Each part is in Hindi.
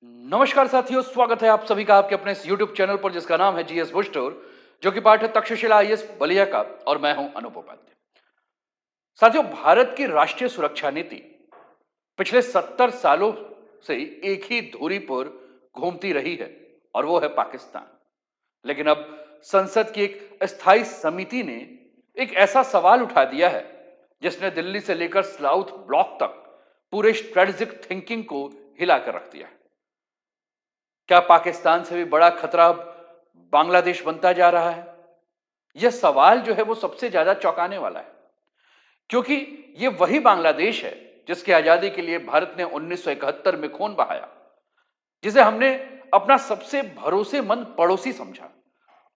नमस्कार साथियों, स्वागत है आप सभी का आपके अपने इस YouTube चैनल पर जिसका नाम है जीएस बुक स्टोर, जो कि पार्ट है तक्षशिला आईएएस बलिया का और मैं हूं अनूप उपाध्याय। साथियों, भारत की राष्ट्रीय सुरक्षा नीति पिछले 70 सालों से एक ही धुरी पर घूमती रही है और वो है पाकिस्तान। लेकिन अब संसद की एक अस्थायी समिति ने एक ऐसा सवाल उठा दिया है जिसने दिल्ली से लेकर साउथ ब्लॉक तक पूरे स्ट्रेटेजिक थिंकिंग को हिलाकर रख दिया है। क्या पाकिस्तान से भी बड़ा खतरा अब बांग्लादेश बनता जा रहा है? यह सवाल जो है वो सबसे ज्यादा चौंकाने वाला है, क्योंकि यह वही बांग्लादेश है जिसकी आजादी के लिए भारत ने 1971 में खून बहाया, जिसे हमने अपना सबसे भरोसेमंद पड़ोसी समझा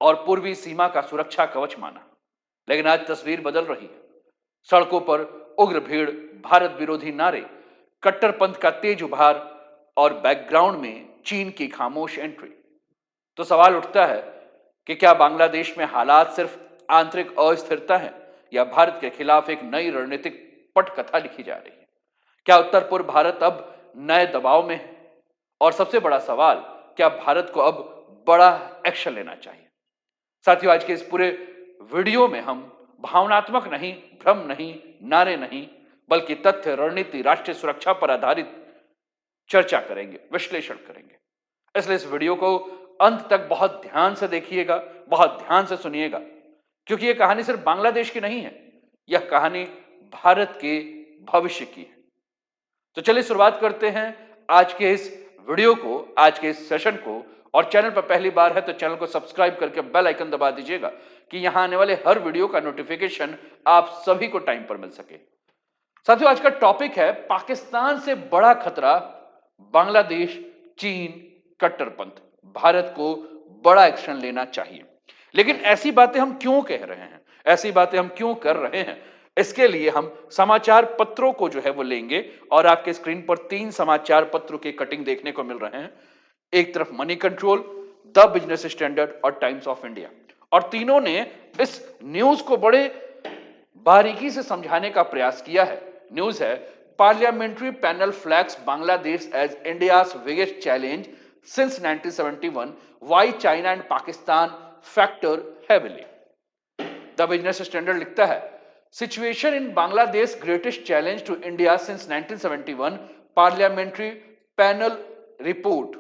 और पूर्वी सीमा का सुरक्षा कवच माना। लेकिन आज तस्वीर बदल रही है। सड़कों पर उग्र भीड़, भारत विरोधी नारे, कट्टरपंथ का तेज उभार और बैकग्राउंड में चीन की खामोश एंट्री। तो सवाल उठता है कि क्या बांग्लादेश में हालात सिर्फ आंतरिक अस्थिरता है या भारत के खिलाफ एक नई रणनीतिक पटकथा लिखी जा रही है? क्या उत्तर पूर्व भारत अब नए दबाव में है? और सबसे बड़ा सवाल, क्या भारत को अब बड़ा एक्शन लेना चाहिए? साथियों, आज के इस पूरे वीडियो में हम भावनात्मक नहीं, भ्रम नहीं, नारे नहीं, बल्कि तथ्य, रणनीति, राष्ट्रीय सुरक्षा पर आधारित चर्चा करेंगे, विश्लेषण करेंगे। इसलिए इस वीडियो को अंत तक बहुत ध्यान से देखिएगा, बहुत ध्यान से सुनिएगा, क्योंकि यह कहानी सिर्फ बांग्लादेश की नहीं है, यह कहानी भारत के भविष्य की है। तो चलिए शुरुआत करते हैं आज के इस वीडियो को, आज के इस सेशन को। और चैनल पर पहली बार है तो चैनल को सब्सक्राइब करके बेल आइकन दबा दीजिएगा कि यहां आने वाले हर वीडियो का नोटिफिकेशन आप सभी को टाइम पर मिल सके। साथियों, आज का टॉपिक है पाकिस्तान से बड़ा खतरा बांग्लादेश, चीन, कट्टरपंथ। भारत को बड़ा एक्शन लेना चाहिए। लेकिन ऐसी बातें हम क्यों कह रहे हैं, ऐसी बातें हम क्यों कर रहे हैं? इसके लिए हम समाचार पत्रों को जो है वो लेंगे और आपके स्क्रीन पर 3 समाचार पत्रों के कटिंग देखने को मिल रहे हैं। एक तरफ money control, the Business standard और टाइम्स ऑफ इंडिया, और तीनों ने इस न्यूज को बड़े बारीकी से समझाने का प्रयास किया है। न्यूज है, parliamentary panel flags Bangladesh as India's biggest challenge since 1971, why China and Pakistan factor heavily. The Business Standard लिखता है, situation in Bangladesh greatest challenge to India since 1971, parliamentary panel report.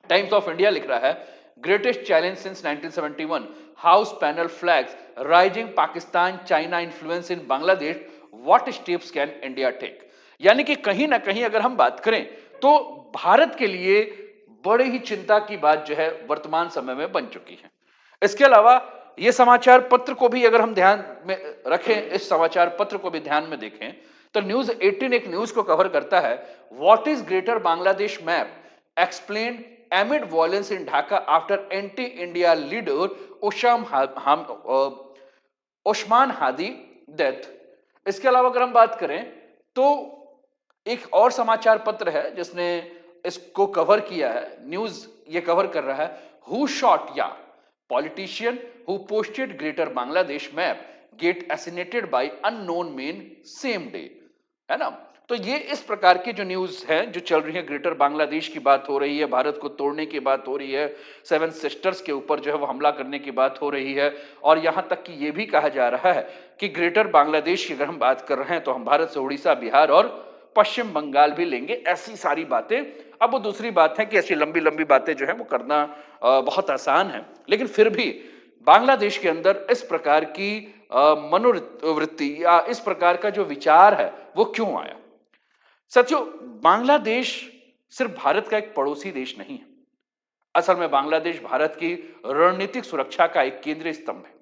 Times of India लिख रहा है, greatest challenge since 1971, house panel flags rising Pakistan China influence in Bangladesh, what steps can India take. यानी कि कहीं ना कहीं अगर हम बात करें तो भारत के लिए बड़े ही चिंता की बात जो है वर्तमान समय में बन चुकी है। इसके अलावा ये समाचार पत्र को भी अगर हम ध्यान में रखें, इस समाचार पत्र को भी ध्यान में देखें तो न्यूज 18 एक न्यूज को कवर करता है, what is greater Bangladesh map explain amid violence in Dhaka after anti-India leader Osman Hadi death. इसके अलावा अगर हम बात करें तो एक और समाचार पत्र है जिसने इसको कवर किया है, न्यूज ये कवर कर रहा है, हु शॉट या politician who posted greater Bangladesh map get assassinated by unknown man same day, है ना। तो ये इस प्रकार की जो न्यूज है जो चल रही है, ग्रेटर बांग्लादेश की बात हो रही है, भारत को तोड़ने की बात हो रही है, सेवन सिस्टर्स के ऊपर जो है वो हमला करने की बात हो रही है, और यहां तक कि ये भी कहा जा रहा है कि ग्रेटर बांग्लादेश की अगर हम बात कर रहे हैं तो हम भारत से उड़ीसा, बिहार और पश्चिम बंगाल भी लेंगे। ऐसी सारी बातें। अब वो दूसरी बात है कि ऐसी लंबी लंबी बातें जो है वो करना बहुत आसान है, लेकिन फिर भी बांग्लादेश के अंदर इस प्रकार की मनोवृत्ति या इस प्रकार का जो विचार है वो क्यों आया? साथियों, बांग्लादेश सिर्फ भारत का एक पड़ोसी देश नहीं है। असल में बांग्लादेश भारत की रणनीतिक सुरक्षा का एक केंद्रीय स्तंभ है।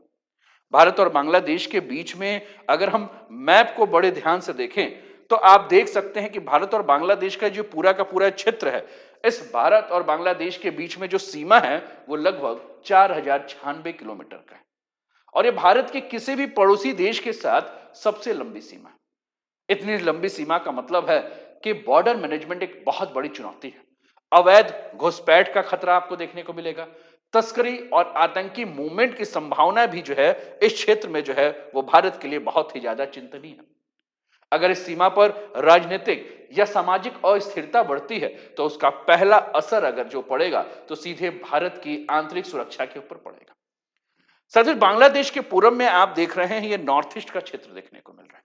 भारत और बांग्लादेश के बीच में अगर हम मैप को बड़े ध्यान से देखें तो आप देख सकते हैं कि भारत और बांग्लादेश का जो पूरा क्षेत्र है, इस भारत और बांग्लादेश के बीच में जो सीमा है वो लगभग 4096 किलोमीटर का है, और ये भारत के किसी भी पड़ोसी देश के साथ सबसे लंबी सीमा है। इतनी लंबी सीमा का मतलब है कि बॉर्डर मैनेजमेंट एक बहुत बड़ी चुनौती है। अवैध घुसपैठ का खतरा आपको देखने को मिलेगा, तस्करी और आतंकी मूवमेंट की संभावना भी जो है इस क्षेत्र में जो है वो भारत के लिए बहुत ही ज्यादा चिंतनीय है। अगर इस सीमा पर राजनीतिक या सामाजिक अस्थिरता बढ़ती है तो उसका पहला असर अगर जो पड़ेगा तो सीधे भारत की आंतरिक सुरक्षा के ऊपर पड़ेगा। साथियों, बांग्लादेश के पूरब में आप देख रहे हैं, ये नॉर्थ ईस्ट का क्षेत्र देखने को मिल रहा है।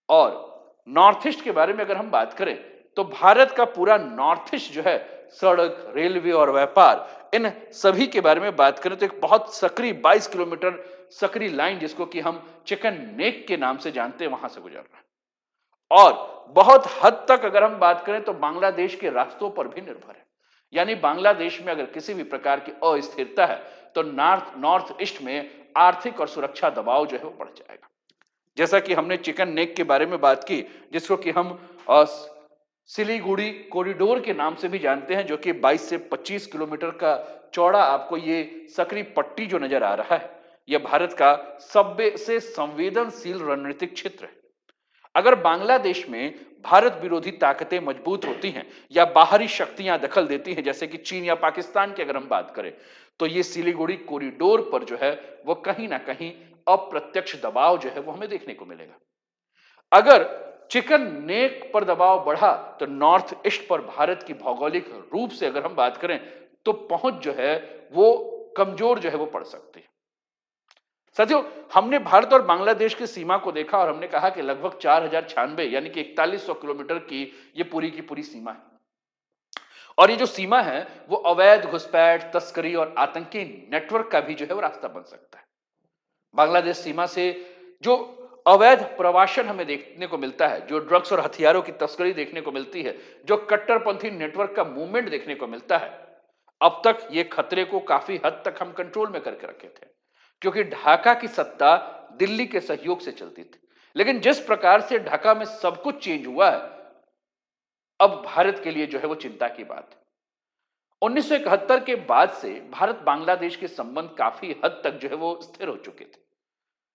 और नॉर्थ ईस्ट के बारे में अगर हम बात करें तो भारत का पूरा नॉर्थ ईस्ट जो है, सड़क, रेलवे और व्यापार, इन सभी के बारे में बात करें तो एक बहुत सक्रिय 22 किलोमीटर सक्रिय लाइन, जिसको कि हम चिकन नेक के नाम से जानते हैं, वहां से गुजर रहा है। और बहुत हद तक अगर हम बात करें तो बांग्लादेश के रास्तों पर भी निर्भर है। यानी बांग्लादेश में अगर किसी भी प्रकार की अस्थिरता है तो नॉर्थ ईस्ट में आर्थिक और सुरक्षा दबाव जो है वो बढ़ जाएगा। जैसा कि हमने चिकन नेक के बारे में बात की, जिसको कि हम सिलीगुड़ी कॉरिडोर के नाम से भी जानते हैं, जो कि 22 से 25 किलोमीटर का चौड़ा आपको ये सक्रिय पट्टी जो नजर आ रहा है, यह भारत का सबसे संवेदनशील रणनीतिक क्षेत्र है। अगर बांग्लादेश में भारत विरोधी ताकतें मजबूत होती हैं या बाहरी शक्तियां दखल देती हैं, जैसे कि चीन या पाकिस्तान की अगर हम बात करें, तो ये सिलीगुड़ी कॉरिडोर पर जो है वो कहीं ना कहीं अप्रत्यक्ष दबाव जो है वो हमें देखने को मिलेगा। अगर चिकन नेक पर दबाव बढ़ा तो नॉर्थ ईस्ट पर भारत की भौगोलिक रूप से अगर हम बात करें तो पहुंच जो है वो कमजोर जो है वो पड़ सकती है। साथियों, हमने भारत और बांग्लादेश की सीमा को देखा और हमने कहा कि लगभग 4096 यानी कि 4100 किलोमीटर की ये पूरी की पूरी सीमा है। और ये जो सीमा है वो अवैध घुसपैठ, तस्करी और आतंकी नेटवर्क का भी जो है वो रास्ता बन सकता है। बांग्लादेश सीमा से जो अवैध प्रवासन हमें देखने को मिलता है, जो ड्रग्स और हथियारों की तस्करी देखने को मिलती है, जो कट्टरपंथी नेटवर्क का मूवमेंट देखने को मिलता है, अब तक ये खतरे को काफी हद तक हम कंट्रोल में करके रखे थे, क्योंकि ढाका की सत्ता दिल्ली के सहयोग से चलती थी। लेकिन जिस प्रकार से ढाका में सब कुछ चेंज हुआ है, अब भारत के लिए जो है वो चिंता की बात है। 1971 के बाद से भारत बांग्लादेश के संबंध काफी हद तक जो है वो स्थिर हो चुके थे।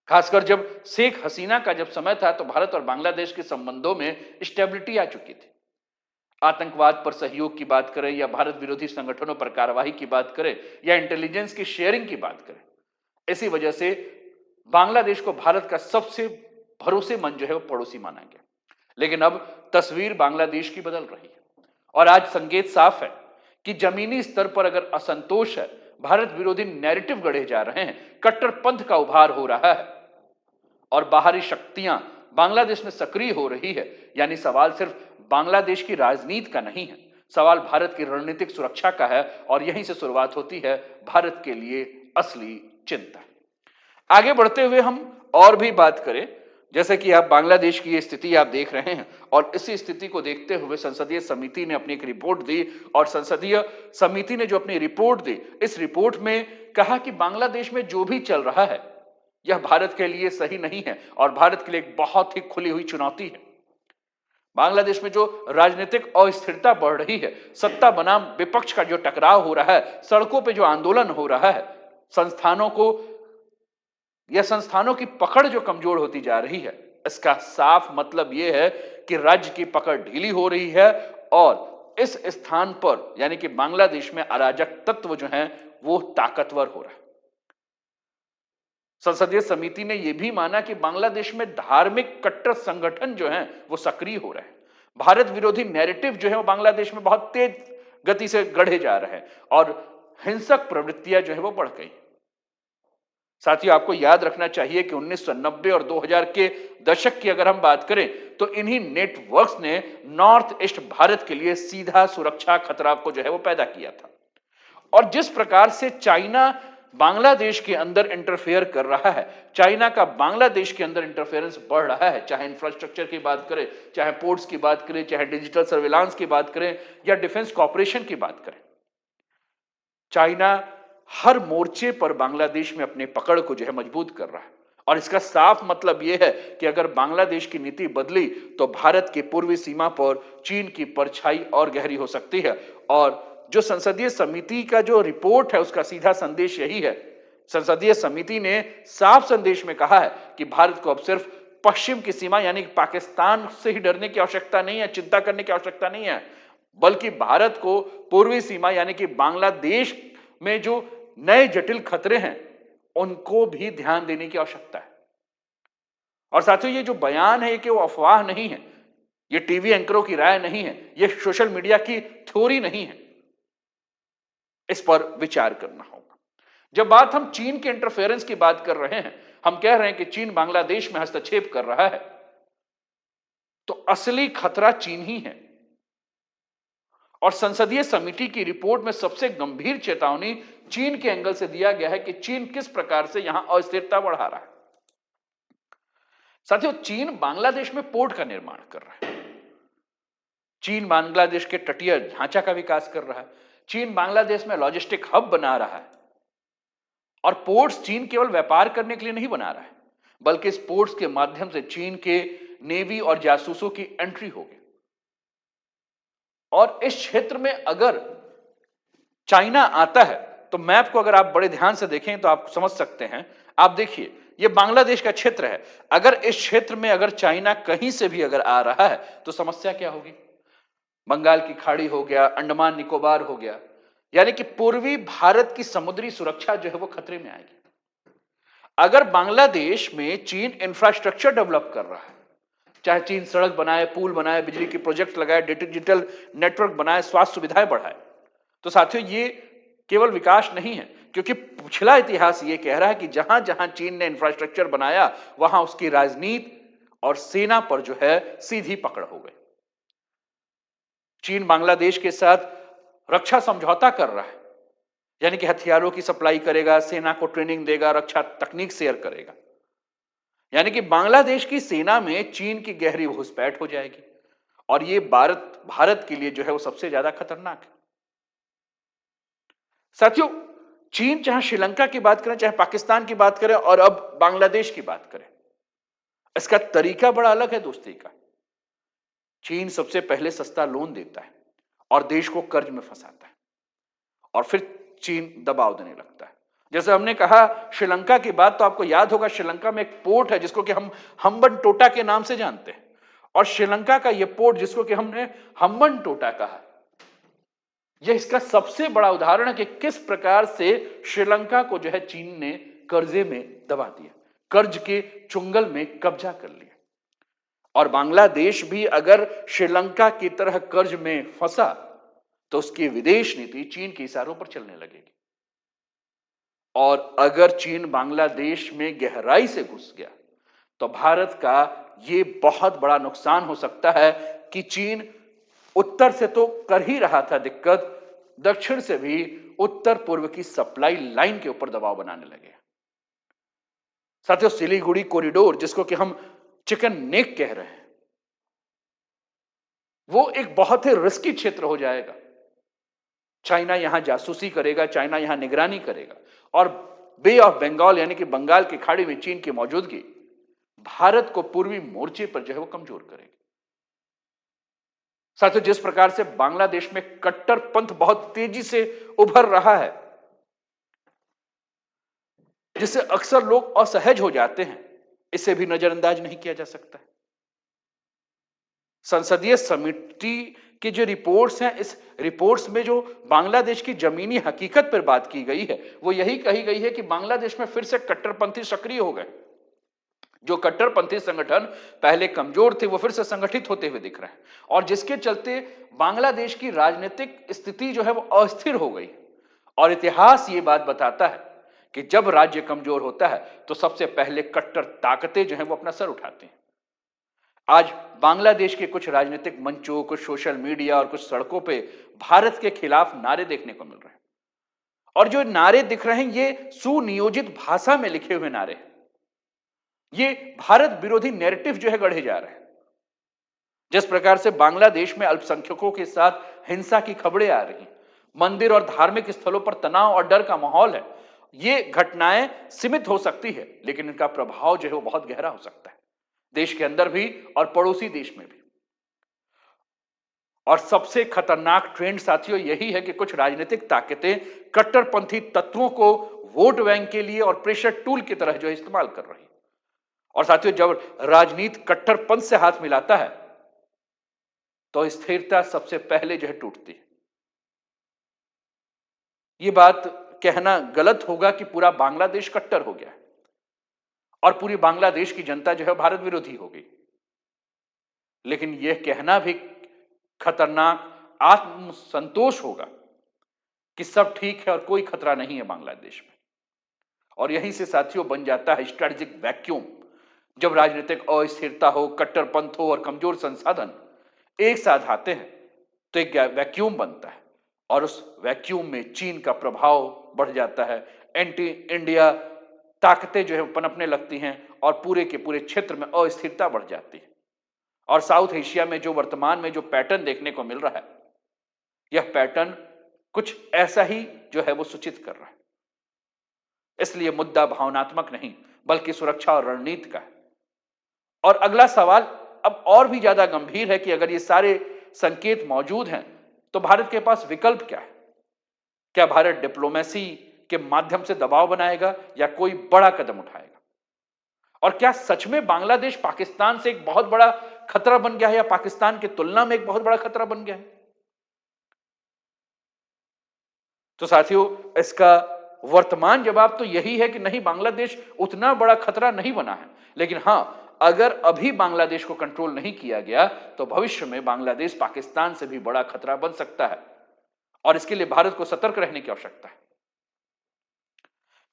खासकर जब शेख हसीना का जब समय था तो भारत और बांग्लादेश के संबंधों में स्टेबिलिटी आ चुकी थी। आतंकवाद पर सहयोग की बात करें या भारत विरोधी संगठनों पर कार्रवाई की बात करें या इंटेलिजेंस की शेयरिंग की बात करें, इसी वजह से बांग्लादेश को भारत का सबसे भरोसेमंद जो है वो पड़ोसी माना गया। लेकिन अब तस्वीर बांग्लादेश की बदल रही है और आज संकेत साफ है कि जमीनी स्तर पर अगर असंतोष है, भारत विरोधी नैरेटिव गढ़े जा रहे हैं, कट्टरपंथ का उभार हो रहा है और बाहरी शक्तियां बांग्लादेश में सक्रिय हो रही है, यानी सवाल सिर्फ बांग्लादेश की राजनीति का नहीं है, सवाल भारत की रणनीतिक सुरक्षा का है। और यहीं से शुरुआत होती है भारत के लिए असली चिंता। आगे बढ़ते हुए हम और भी बात करें, जैसे कि आप बांग्लादेश की ये स्थिति आप देख रहे हैं और इसी स्थिति को देखते हुए संसदीय समिति ने अपनी एक रिपोर्ट दी और संसदीय समिति ने जो अपनी रिपोर्ट दी, इस रिपोर्ट में कहा कि बांग्लादेश में जो भी चल रहा है यह भारत के लिए सही नहीं है और भारत के लिए एक बहुत ही खुली हुई चुनौती है। बांग्लादेश में जो राजनीतिक अस्थिरता बढ़ रही है, सत्ता बनाम विपक्ष का जो टकराव हो रहा है, सड़कों पे जो आंदोलन हो रहा है, संस्थानों की पकड़ जो कमजोर होती जा रही है, इसका साफ मतलब यह है कि राज्य की पकड़ ढीली हो रही है और इस स्थान पर यानी कि बांग्लादेश में अराजक तत्व जो हैं वो ताकतवर हो रहा है। संसदीय समिति ने यह भी माना कि बांग्लादेश में धार्मिक कट्टर संगठन जो हैं वो सक्रिय हो रहे हैं। भारत विरोधी नैरेटिव जो है वो बांग्लादेश में बहुत तेज गति से गढ़े जा रहे हैं और हिंसक प्रवृत्तियां जो है वो बढ़ गई। साथियों, आपको याद रखना चाहिए कि 1990 और 2000 के दशक की अगर हम बात करें तो इन्हीं नेटवर्क्स ने नॉर्थ ईस्ट भारत के लिए सीधा सुरक्षा खतरा को जो है वो पैदा किया था। और जिस प्रकार से चाइना बांग्लादेश के अंदर इंटरफेयर कर रहा है, चाइना का बांग्लादेश के अंदर इंटरफेरेंस बढ़ रहा है, चाहे इंफ्रास्ट्रक्चर की बात करें, चाहे पोर्ट्स की बात करें, चाहे डिजिटल सर्विलांस की बात करें या डिफेंस कॉपरेशन की बात करें, चाइना हर मोर्चे पर बांग्लादेश में अपने पकड़ को जो है मजबूत कर रहा है। और इसका साफ मतलब यह है कि अगर बांग्लादेश की नीति बदली तो भारत की पूर्वी सीमा पर चीन की परछाई और गहरी हो सकती है। और जो संसदीय समिति का जो रिपोर्ट है उसका सीधा संदेश यही है। संसदीय समिति ने साफ संदेश में कहा है कि भारत को अब सिर्फ पश्चिम की सीमा यानी पाकिस्तान से ही डरने की आवश्यकता नहीं है, चिंता करने की आवश्यकता नहीं है, बल्कि भारत को पूर्वी सीमा यानी कि बांग्लादेश में जो नए जटिल खतरे हैं उनको भी ध्यान देने की आवश्यकता है। और साथियों, ये जो बयान है कि वो अफवाह नहीं है, ये टीवी एंकरों की राय नहीं है, ये सोशल मीडिया की थ्योरी नहीं है। इस पर विचार करना होगा। जब बात हम चीन के इंटरफेरेंस की बात कर रहे हैं, हम कह रहे हैं कि चीन बांग्लादेश में हस्तक्षेप कर रहा है, तो असली खतरा चीन ही है। और संसदीय समिति की रिपोर्ट में सबसे गंभीर चेतावनी चीन के एंगल से दिया गया है कि चीन किस प्रकार से यहां अस्थिरता बढ़ा रहा है। साथियों, चीन बांग्लादेश में पोर्ट का निर्माण कर रहा है। चीन बांग्लादेश के तटीय ढांचा का विकास कर रहा है। चीन बांग्लादेश में लॉजिस्टिक हब बना रहा है। और पोर्ट्स चीन केवल व्यापार करने के लिए नहीं बना रहा है, बल्कि इस पोर्ट्स के माध्यम से चीन के नेवी और जासूसों की एंट्री होगी। और इस क्षेत्र में अगर चाइना आता है, तो मैप को अगर आप बड़े ध्यान से देखें तो आप समझ सकते हैं। आप देखिए, यह बांग्लादेश का क्षेत्र है। अगर इस क्षेत्र में अगर चाइना कहीं से भी अगर आ रहा है, तो समस्या क्या होगी? बंगाल की खाड़ी हो गया, अंडमान निकोबार हो गया, यानी कि पूर्वी भारत की समुद्री सुरक्षा जो है वो खतरे में आएगी। अगर बांग्लादेश में चीन इंफ्रास्ट्रक्चर डेवलप कर रहा है, चाहे चीन सड़क बनाए, पुल बनाए, बिजली के प्रोजेक्ट लगाए, डिजिटल नेटवर्क बनाए, स्वास्थ्य सुविधाएं बढ़ाए, तो साथियों ये केवल विकास नहीं है, क्योंकि पिछला इतिहास ये कह रहा है कि जहां जहां चीन ने इंफ्रास्ट्रक्चर बनाया, वहां उसकी राजनीति और सेना पर जो है सीधी पकड़ हो गई। चीन बांग्लादेश के साथ रक्षा समझौता कर रहा है, यानी कि हथियारों की सप्लाई करेगा, सेना को ट्रेनिंग देगा, रक्षा तकनीक शेयर करेगा। यानी कि बांग्लादेश की सेना में चीन की गहरी घुसपैठ हो जाएगी। और ये भारत के लिए जो है वो सबसे ज्यादा खतरनाक है। साथियों, चीन चाहे श्रीलंका की बात करें, चाहे पाकिस्तान की बात करें, और अब बांग्लादेश की बात करें, इसका तरीका बड़ा अलग है दोस्ती का। चीन सबसे पहले सस्ता लोन देता है और देश को कर्ज में फंसाता है, और फिर चीन दबाव देने लगता है। जैसे हमने कहा श्रीलंका की बात, तो आपको याद होगा श्रीलंका में एक पोर्ट है जिसको कि हम हम्बनटोटा के नाम से जानते हैं, और श्रीलंका का यह पोर्ट जिसको कि हमने हम्बनटोटा कहा, यह इसका सबसे बड़ा उदाहरण है कि किस प्रकार से श्रीलंका को जो है चीन ने कर्जे में दबा दिया, कर्ज के चुंगल में कब्जा कर लिया। और बांग्लादेश भी अगर श्रीलंका की तरह कर्ज में फंसा, तो उसकी विदेश नीति चीन के इशारों पर चलने लगेगी। और अगर चीन बांग्लादेश में गहराई से घुस गया, तो भारत का यह बहुत बड़ा नुकसान हो सकता है कि चीन उत्तर से तो कर ही रहा था दिक्कत, दक्षिण से भी उत्तर पूर्व की सप्लाई लाइन के ऊपर दबाव बनाने लगे। साथियों, सिलीगुड़ी कॉरिडोर, जिसको कि हम चिकन नेक कह रहे हैं, वो एक बहुत ही रिस्की क्षेत्र हो जाएगा। चाइना यहां जासूसी करेगा, चाइना यहां निगरानी करेगा, और बे ऑफ बंगाल यानी कि बंगाल की खाड़ी में चीन की मौजूदगी भारत को पूर्वी मोर्चे पर जो है वो कमजोर करेगी। साथियों, जिस प्रकार से बांग्लादेश में कट्टरपंथ बहुत तेजी से उभर रहा है, जिससे अक्सर लोग असहज हो जाते हैं, इसे भी नजरअंदाज नहीं किया जा सकता। संसदीय समिति की जो रिपोर्ट्स हैं, इस रिपोर्ट्स में जो बांग्लादेश की जमीनी हकीकत पर बात की गई है, वो यही कही गई है कि बांग्लादेश में फिर से कट्टरपंथी सक्रिय हो गए। जो कट्टरपंथी संगठन पहले कमजोर थे, वो फिर से संगठित होते हुए दिख रहे हैं, और जिसके चलते बांग्लादेश की राजनीतिक स्थिति जो है वो अस्थिर हो गई। और इतिहास ये बात बताता है कि जब राज्य कमजोर होता है, तो सबसे पहले कट्टर ताकतें जो है वो अपना सर उठाते हैं। आज बांग्लादेश के कुछ राजनीतिक मंचों, कुछ सोशल मीडिया और कुछ सड़कों पे भारत के खिलाफ नारे देखने को मिल रहे हैं, और जो नारे दिख रहे हैं, ये सुनियोजित भाषा में लिखे हुए नारे हैं। ये भारत विरोधी नैरेटिव जो है गढ़े जा रहे हैं। जिस प्रकार से बांग्लादेश में अल्पसंख्यकों के साथ हिंसा की खबरें आ रही हैं, मंदिर और धार्मिक स्थलों पर तनाव और डर का माहौल है, ये घटनाएं सीमित हो सकती है, लेकिन इनका प्रभाव जो है वो बहुत गहरा हो सकता है, देश के अंदर भी और पड़ोसी देश में भी। और सबसे खतरनाक ट्रेंड साथियों यही है कि कुछ राजनीतिक ताकतें कट्टरपंथी तत्वों को वोट बैंक के लिए और प्रेशर टूल की तरह जो है इस्तेमाल कर रही है। और साथियों, जब राजनीति कट्टरपंथ से हाथ मिलाता है, तो स्थिरता सबसे पहले जो है टूटती है। यह बात कहना गलत होगा कि पूरा बांग्लादेश कट्टर हो गया है और पूरी बांग्लादेश की जनता जो है भारत विरोधी हो गई, लेकिन यह कहना भी खतरनाक आत्मसंतोष होगा कि सब ठीक है और कोई खतरा नहीं है बांग्लादेश में। और यहीं से साथियों बन जाता है स्ट्रेटेजिक वैक्यूम। जब राजनीतिक अस्थिरता हो, कट्टरपंथ हो और कमजोर संसाधन एक साथ आते हैं तो एक वैक्यूम बनता है और उस वैक्यूम में चीन का प्रभाव बढ़ जाता है। एंटी इंडिया ताकतें जो है पनपने लगती हैं और पूरे के पूरे क्षेत्र में अस्थिरता बढ़ जाती है। और साउथ एशिया में जो वर्तमान में जो पैटर्न देखने को मिल रहा है, यह पैटर्न कुछ ऐसा ही जो है वो सूचित कर रहा है। इसलिए मुद्दा भावनात्मक नहीं बल्कि सुरक्षा और रणनीति का है। और अगला सवाल अब और भी ज्यादा गंभीर है कि अगर ये सारे संकेत मौजूद हैं तो भारत के पास विकल्प क्या है? क्या भारत डिप्लोमेसी के माध्यम से दबाव बनाएगा या कोई बड़ा कदम उठाएगा? और क्या सच में बांग्लादेश पाकिस्तान से एक बहुत बड़ा खतरा बन गया है या पाकिस्तान की तुलना में एक बहुत बड़ा खतरा बन गया है? तो साथियों, इसका वर्तमान जवाब तो यही है कि नहीं, बांग्लादेश उतना बड़ा खतरा नहीं बना है। लेकिन हां, अगर अभी बांग्लादेश को कंट्रोल नहीं किया गया तो भविष्य में बांग्लादेश पाकिस्तान से भी बड़ा खतरा बन सकता है और इसके लिए भारत को सतर्क रहने की आवश्यकता है।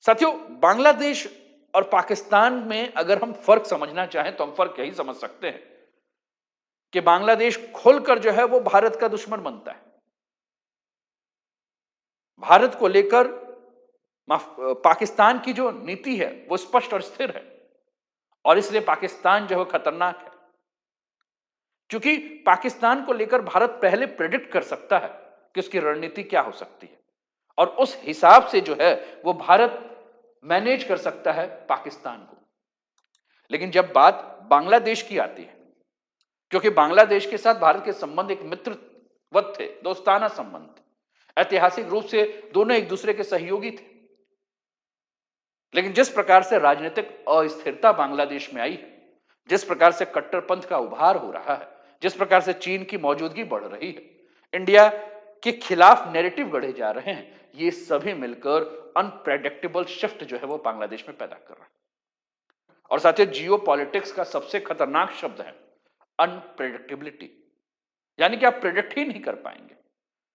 साथियों, बांग्लादेश और पाकिस्तान में अगर हम फर्क समझना चाहें तो हम फर्क यही समझ सकते हैं कि बांग्लादेश खुलकर जो है वो भारत का दुश्मन बनता है। भारत को लेकर पाकिस्तान की जो नीति है वो स्पष्ट और स्थिर है और इसलिए पाकिस्तान जो है खतरनाक है, क्योंकि पाकिस्तान को लेकर भारत पहले प्रेडिक्ट कर सकता है कि उसकी रणनीति क्या हो सकती है और उस हिसाब से जो है वो भारत मैनेज कर सकता है पाकिस्तान को। लेकिन जब बात बांग्लादेश की आती है, क्योंकि बांग्लादेश के साथ भारत के संबंध एक मित्रवत थे, दोस्ताना संबंध थे, ऐतिहासिक रूप से दोनों एक दूसरे के सहयोगी थे। लेकिन जिस प्रकार से राजनीतिक अस्थिरता बांग्लादेश में आई है, जिस प्रकार से कट्टरपंथ का उभार हो रहा है, जिस प्रकार से चीन की मौजूदगी बढ़ रही है, इंडिया के खिलाफ नैरेटिव गढ़े जा रहे हैं, ये सभी मिलकर अनप्रेडिक्टेबल शिफ्ट जो है वो बांग्लादेश में पैदा कर रहा है। और साथियों, जियो पॉलिटिक्स का सबसे खतरनाक शब्द है अनप्रेडिक्टेबिलिटी। यानी कि आप प्रेडिक्ट ही नहीं कर पाएंगे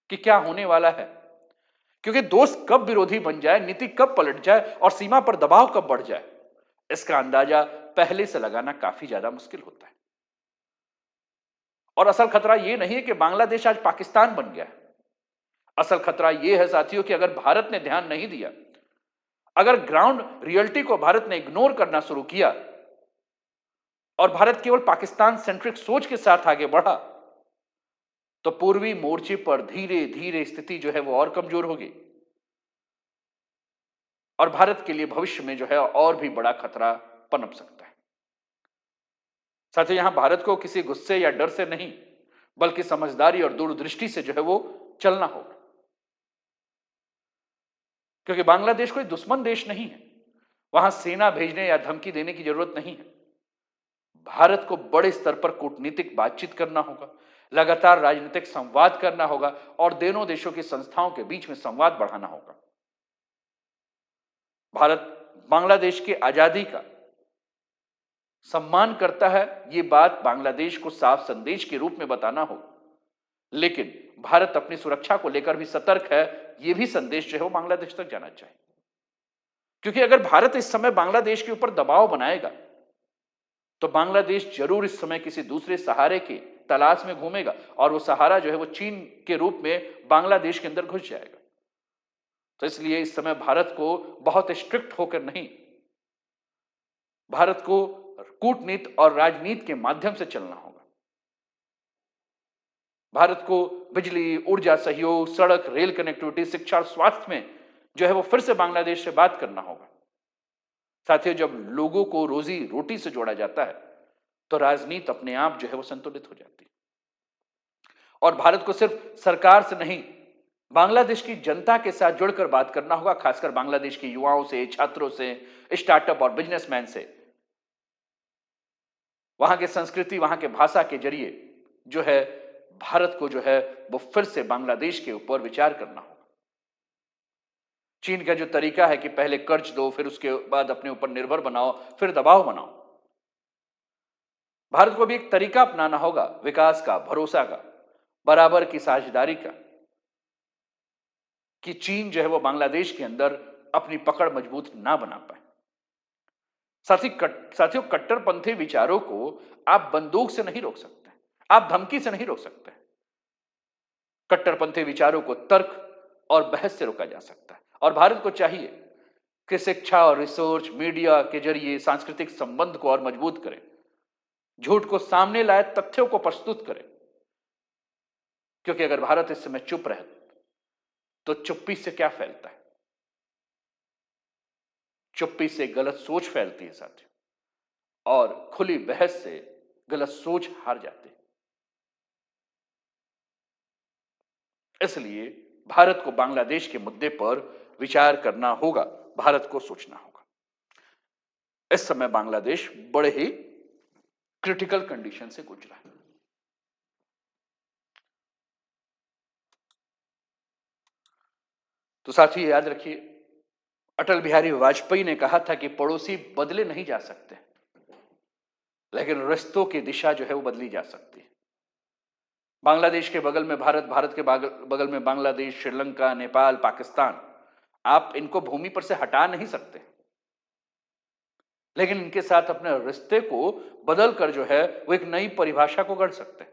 कि क्या होने वाला है, क्योंकि दोस्त कब विरोधी बन जाए, नीति कब पलट जाए और सीमा पर दबाव कब बढ़ जाए, इसका अंदाजा पहले से लगाना काफी ज्यादा मुश्किल होता है। और असल खतरा यह नहीं है कि बांग्लादेश आज पाकिस्तान बन गया है। असल खतरा यह है साथियों कि अगर भारत ने ध्यान नहीं दिया, अगर ग्राउंड रियलिटी को भारत ने इग्नोर करना शुरू किया और भारत केवल पाकिस्तान सेंट्रिक सोच के साथ आगे बढ़ा, तो पूर्वी मोर्चे पर धीरे धीरे स्थिति जो है वो और कमजोर होगी और भारत के लिए भविष्य में जो है और भी बड़ा खतरा पनप सकता है। साथियों, यहां भारत को किसी गुस्से या डर से नहीं बल्कि समझदारी और दूरदृष्टि से जो है वो चलना होगा, क्योंकि बांग्लादेश कोई दुश्मन देश नहीं है। वहां सेना भेजने या धमकी देने की जरूरत नहीं है। भारत को बड़े स्तर पर कूटनीतिक बातचीत करना होगा, लगातार राजनीतिक संवाद करना होगा और दोनों देशों की संस्थाओं के बीच में संवाद बढ़ाना होगा। भारत बांग्लादेश की आजादी का सम्मान करता है, यह बात बांग्लादेश को साफ संदेश के रूप में बताना होगा। लेकिन भारत अपनी सुरक्षा को लेकर भी सतर्क है, यह भी संदेश जो है वो बांग्लादेश तक जाना चाहिए। क्योंकि अगर भारत इस समय बांग्लादेश के ऊपर दबाव बनाएगा तो बांग्लादेश जरूर इस समय किसी दूसरे सहारे की तलाश में घूमेगा और वो सहारा जो है वो चीन के रूप में बांग्लादेश के अंदर घुस जाएगा। तो इसलिए इस समय भारत को बहुत स्ट्रिक्ट होकर नहीं, भारत को कूटनीति और राजनीति के माध्यम से चलना होगा। भारत को बिजली, ऊर्जा सहयोग, सड़क, रेल कनेक्टिविटी, शिक्षा और स्वास्थ्य में जो है वो फिर से बांग्लादेश से बात करना होगा। साथियों, जब लोगों को रोजी रोटी से जोड़ा जाता है तो राजनीति अपने आप जो है वो संतुलित हो जाती है। और भारत को सिर्फ सरकार से नहीं, बांग्लादेश की जनता के साथ जुड़कर बात करना होगा, खासकर बांग्लादेश के युवाओं से, छात्रों से, स्टार्टअप और बिजनेसमैन से। वहां की संस्कृति, वहां के भाषा के जरिए जो है भारत को जो है वो फिर से बांग्लादेश के ऊपर विचार करना होगा। चीन का जो तरीका है कि पहले कर्ज दो, फिर उसके बाद अपने ऊपर निर्भर बनाओ, फिर दबाव बनाओ, भारत को भी एक तरीका अपनाना होगा विकास का, भरोसा का, बराबर की साझेदारी का, कि चीन जो है वो बांग्लादेश के अंदर अपनी पकड़ मजबूत ना बना पाए। साथियों, कट्टरपंथी विचारों को आप बंदूक से नहीं रोक सकते, आप धमकी से नहीं रोक सकते। कट्टरपंथी विचारों को तर्क और बहस से रोका जा सकता है, और भारत को चाहिए कि शिक्षा और रिसर्च, मीडिया के जरिए सांस्कृतिक संबंध को और मजबूत करें, झूठ को सामने लाए, तथ्यों को प्रस्तुत करें। क्योंकि अगर भारत इस समय चुप रहे तो चुप्पी से क्या फैलता है? चुप्पी से गलत सोच फैलती है साथियों, और खुली बहस से गलत सोच हार जाती है। इसलिए भारत को बांग्लादेश के मुद्दे पर विचार करना होगा, भारत को सोचना होगा। इस समय बांग्लादेश बड़े ही क्रिटिकल कंडीशन से गुजरा है। तो साथियों, याद रखिए, अटल बिहारी वाजपेयी ने कहा था कि पड़ोसी बदले नहीं जा सकते, लेकिन रिश्तों की दिशा जो है वो बदली जा सकती है। बांग्लादेश के बगल में भारत, भारत के बगल में बांग्लादेश, श्रीलंका, नेपाल, पाकिस्तान, आप इनको भूमि पर से हटा नहीं सकते, लेकिन इनके साथ अपने रिश्ते को बदल कर जो है वो एक नई परिभाषा को गढ़ सकते हैं।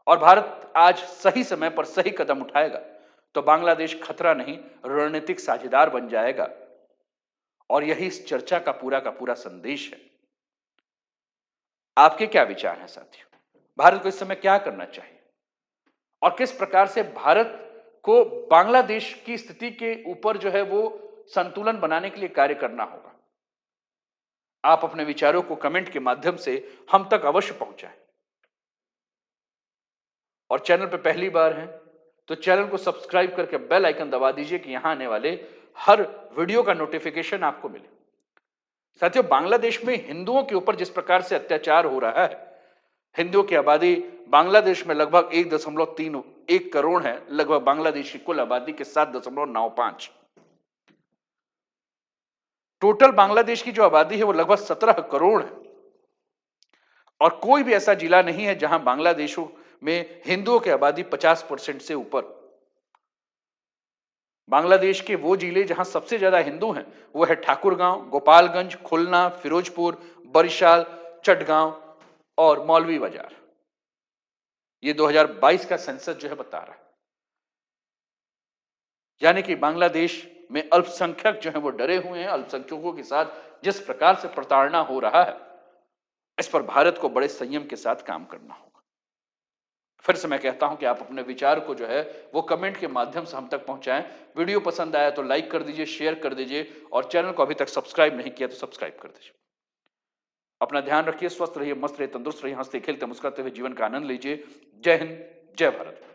और भारत आज सही समय पर सही कदम उठाएगा तो बांग्लादेश खतरा नहीं, रणनीतिक साझेदार बन जाएगा। और यही इस चर्चा का पूरा संदेश है। आपके क्या विचार हैं साथियों? भारत को इस समय क्या करना चाहिए, और किस प्रकार से भारत को बांग्लादेश की स्थिति के ऊपर जो है वो संतुलन बनाने के लिए कार्य करना होगा? आप अपने विचारों को कमेंट के माध्यम से हम तक अवश्य पहुंचाएं। और चैनल पे पहली बार हैं तो चैनल को सब्सक्राइब करके बेल आइकन दबा दीजिए कि यहां आने वाले हर वीडियो का नोटिफिकेशन आपको मिले। साथियों, बांग्लादेश में हिंदुओं के ऊपर जिस प्रकार से अत्याचार हो रहा है, हिंदुओं की आबादी बांग्लादेश में लगभग 1.31 करोड़ है, लगभग बांग्लादेश की कुल आबादी के 7.95। टोटल बांग्लादेश की जो आबादी है वो लगभग 17 करोड़ है, और कोई भी ऐसा जिला नहीं है जहां बांग्लादेशों में हिंदुओं की आबादी 50% से ऊपर। बांग्लादेश के वो जिले जहां सबसे ज्यादा हिंदू हैं वो है ठाकुरगांव, गोपालगंज, खुलना, फिरोजपुर, बरिशाल, चटगांव और मौलवी बाजार। ये 2022 का सेंसस जो है बता रहा है। यानी कि बांग्लादेश में अल्पसंख्यक जो है वो डरे हुए हैं। अल्पसंख्यकों के साथ जिस प्रकार से प्रताड़ना हो रहा है, इस पर भारत को बड़े संयम के साथ काम करना होगा। फिर से मैं कहता हूं कि आप अपने विचार को जो है वो कमेंट के माध्यम से हम तक पहुंचाएं। वीडियो पसंद आया तो लाइक कर दीजिए, शेयर कर दीजिए, और चैनल को अभी तक सब्सक्राइब नहीं किया तो सब्सक्राइब कर दीजिए। अपना ध्यान रखिए, स्वस्थ रहिए, मस्त रहिए, तंदुरुस्त रहिए, हंसते खेलते मुस्कुराते हुए जीवन का आनंद लीजिए। जय हिंद, जय भारत।